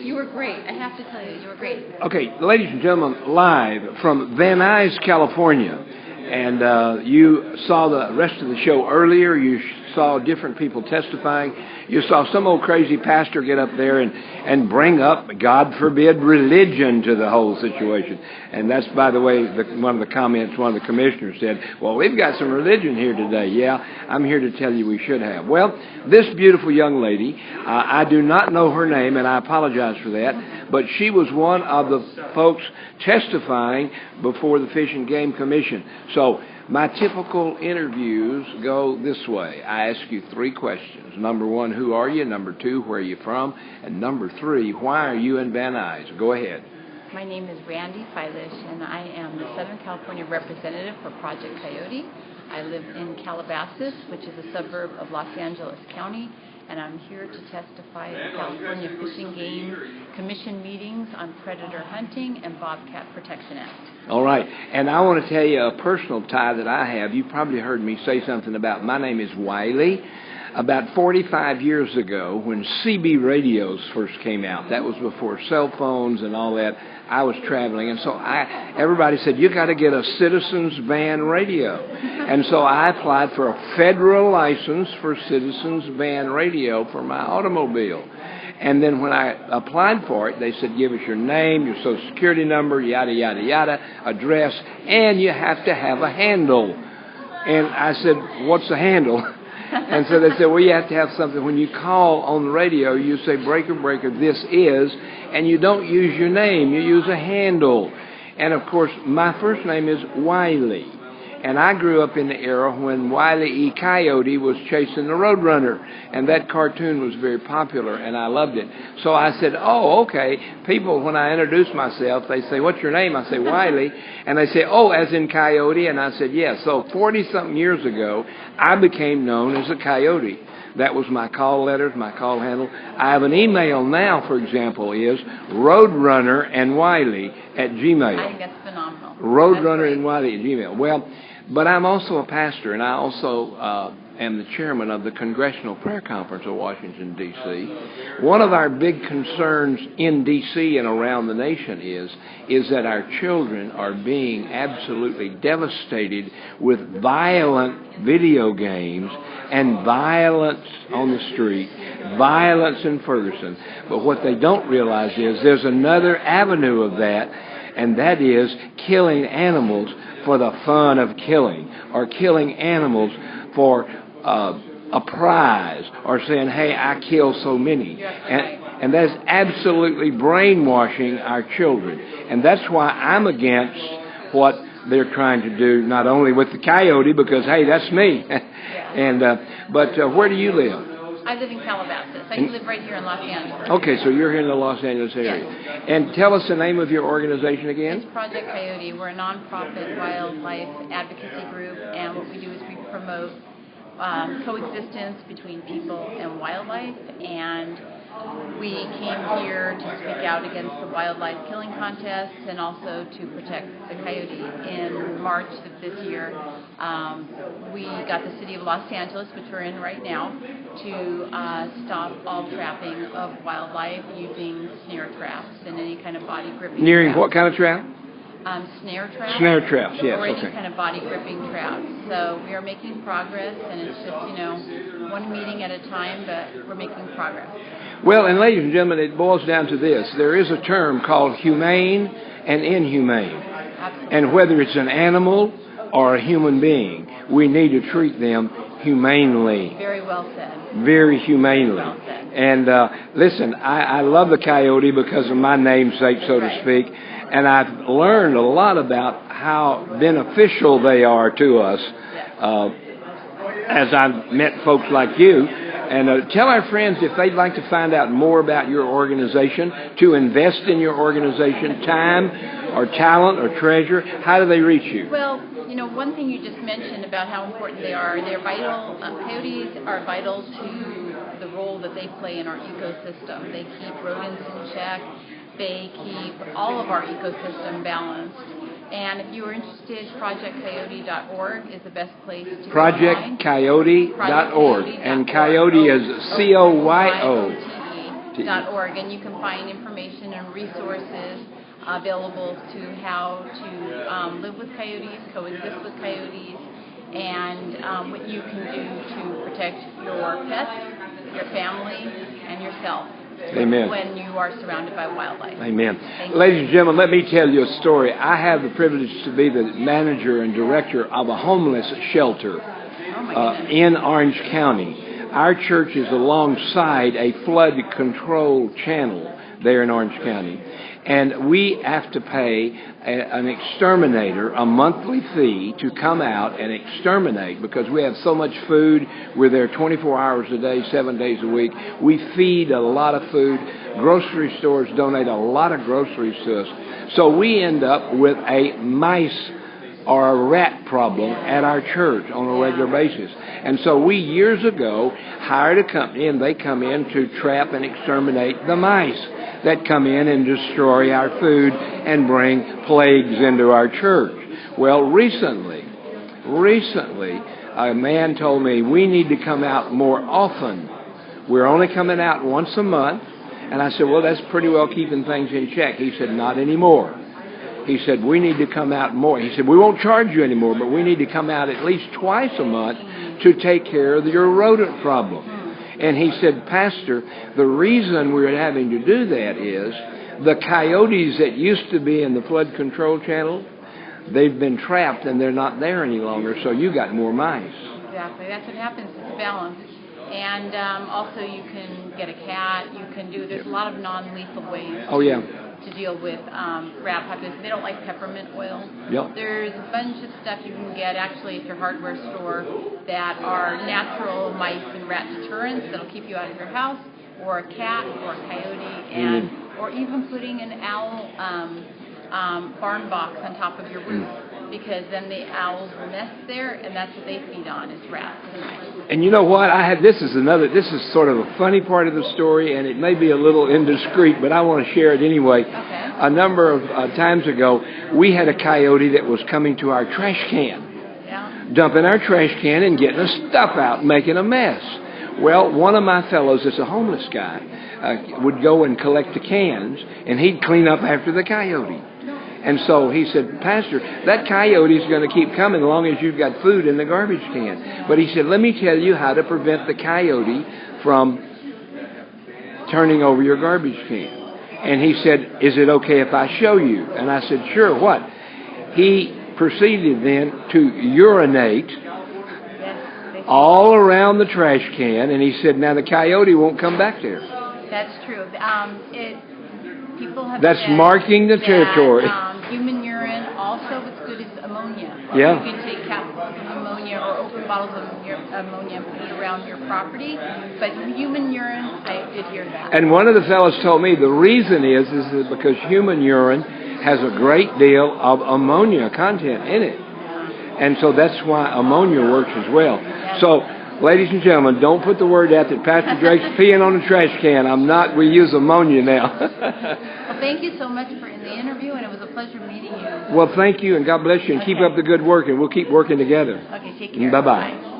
You were great. I have to tell you, you were great. Okay, ladies and gentlemen, live from Van Nuys, California. And you saw the rest of the show earlier. You saw different people testifying. You saw some old crazy pastor get up there and bring up, God forbid, religion to the whole situation. And that's, by the way, one of the comments one of the commissioners said, well, we've got some religion here today. Yeah, I'm here to tell you we should have. Well, this beautiful young lady, I do not know her name, and I apologize for that, but she was one of the folks testifying before the Fish and Game Commission. So my typical interviews go this way. I ask you 3 questions. Number 1, who are you? Number 2, where are you from? And number 3, why are you in Van Nuys? Go ahead. My name is Randy Feilish, and I am the Southern California representative for Project Coyote. I live in Calabasas, which is a suburb of Los Angeles County, and I'm here to testify at the California Fish and Game Commission meetings on predator hunting and Bobcat Protection Act. All right, and I want to tell you a personal tie that I have. You probably heard me say something about, my name is Wiley. About 45 years ago, when CB radios first came out, that was before cell phones and all that, I was traveling, and so everybody said, you got to get a Citizens Van radio. And so I applied for a federal license for Citizens Van radio for my automobile. And then when I applied for it, they said, give us your name, your social security number, yada, yada, yada, address, and you have to have a handle. And I said, what's the handle? And so they said, well, you have to have something. When you call on the radio, you say, breaker, breaker, this is, and you don't use your name. You use a handle. And, of course, my first name is Wiley. And I grew up in the era when Wiley E. Coyote was chasing the Roadrunner. And that cartoon was very popular, and I loved it. So I said, oh, okay. People, when I introduce myself, they say, what's your name? I say, Wiley. And they say, oh, as in Coyote? And I said, yes. So 40-something years ago, I became known as a Coyote. That was my call letters, my call handle. I have an email now, for example, is Roadrunner and Wiley at Gmail. I think that's phenomenal. Roadrunner and Wiley at Gmail. Well, but I'm also a pastor, and I also am the chairman of the Congressional Prayer Conference of Washington, D.C. One of our big concerns in D.C. and around the nation is that our children are being absolutely devastated with violent video games and violence on the street, violence in Ferguson. But what they don't realize is there's another avenue of that, and that is killing animals for the fun of killing, or killing animals for a prize, or saying, hey, I killed so many. And that's absolutely brainwashing our children. And that's why I'm against what they're trying to do, not only with the Coyote, because, hey, that's me. But where do you live? I live in Calabasas. I live right here in Los Angeles. Okay, so you're here in the Los Angeles area. Yes. And tell us the name of your organization again. It's Project Coyote. We're a nonprofit wildlife advocacy group, and what we do is we promote coexistence between people and wildlife, and we came here to speak out against the wildlife killing contests and also to protect the coyote. In March of this year, we got the city of Los Angeles, which we're in right now, to stop all trapping of wildlife using snare traps and any kind of body gripping traps. What kind of trap? Snare traps. Snare traps, yes. Or any Okay. kind of body gripping traps. So we are making progress, and it's just, one meeting at a time, but we're making progress. Well, and ladies and gentlemen, it boils down to this. There is a term called humane and inhumane. Absolutely. And whether it's an animal or a human being, we need to treat them humanely. Very well said. Very humanely. Well said. And listen, I love the Coyote because of my namesake, so to speak. And I've learned a lot about how beneficial they are to us as I've met folks like you. And tell our friends if they'd like to find out more about your organization, to invest in your organization, time or talent or treasure, how do they reach you? Well, one thing you just mentioned about how important they are, they're vital. Coyotes are vital to the role that they play in our ecosystem. They keep rodents in check. They keep all of our ecosystem balanced. And if you are interested, projectcoyote.org is the best place to go online. Projectcoyote.org. And Coyote is C-O-Y-O. .org, and you can find information and resources available to how to live with coyotes, coexist with coyotes, and what you can do to protect your pets, your family, and yourself. Amen. When you are surrounded by wildlife. Amen. Ladies and gentlemen, let me tell you a story. I have the privilege to be the manager and director of a homeless shelter in Orange County. Our church is alongside a flood control channel there in Orange County. And we have to pay an exterminator a monthly fee to come out and exterminate because we have so much food. We're there 24 hours a day, 7 days a week. We feed a lot of food. Grocery stores donate a lot of groceries to us. So we end up with a mice or a rat problem at our church on a regular basis. And so we, years ago, hired a company, and they come in to trap and exterminate the mice that come in and destroy our food and bring plagues into our church. Well, recently, a man told me we need to come out more often. We're only coming out once a month. And I said, well, that's pretty well keeping things in check. He said, not anymore. He said, we need to come out more. He said, we won't charge you anymore, but we need to come out at least twice a month to take care of your rodent problem. And he said, Pastor, the reason we're having to do that is the coyotes that used to be in the flood control channel, they've been trapped and they're not there any longer, so you got more mice. Exactly. That's what happens. It's a balance. And also you can get a cat. You can do, there's a lot of non-lethal ways. Oh, yeah. To deal with rat populations. They don't like peppermint oil. Yep. There's a bunch of stuff you can get actually at your hardware store that are natural mice and rat deterrents that'll keep you out of your house, or a cat, or a coyote, and or even putting an owl barn box on top of your roof, because then the owls will nest there, and that's what they feed on, is rats and mice. And you know what? This is sort of a funny part of the story, and it may be a little indiscreet, but I want to share it anyway. Okay. A number of times ago, we had a coyote that was coming to our trash can, dumping our trash can and getting the stuff out and making a mess. Well, one of my fellows that's a homeless guy would go and collect the cans, and he'd clean up after the coyote. And so he said, Pastor, that coyote is going to keep coming as long as you've got food in the garbage can. But he said, let me tell you how to prevent the coyote from turning over your garbage can. And he said, is it okay if I show you? And I said, sure, what? He proceeded then to urinate all around the trash can, and he said, now the coyote won't come back there. That's true. People have That's marking the territory. Human urine, also what's good is ammonia. Yeah. You can take capsules of ammonia or open bottles of ammonia and put it around your property. But human urine, I did hear that. And one of the fellows told me the reason is because human urine has a great deal of ammonia content in it. And so that's why ammonia works as well. So, ladies and gentlemen, don't put the word out that Pastor Drake's peeing on the trash can. I'm not. We use ammonia now. Well, thank you so much for the interview, and it was a pleasure meeting you. Well, thank you, and God bless you, and keep up the good work, and we'll keep working together. Okay, take care. Bye-bye.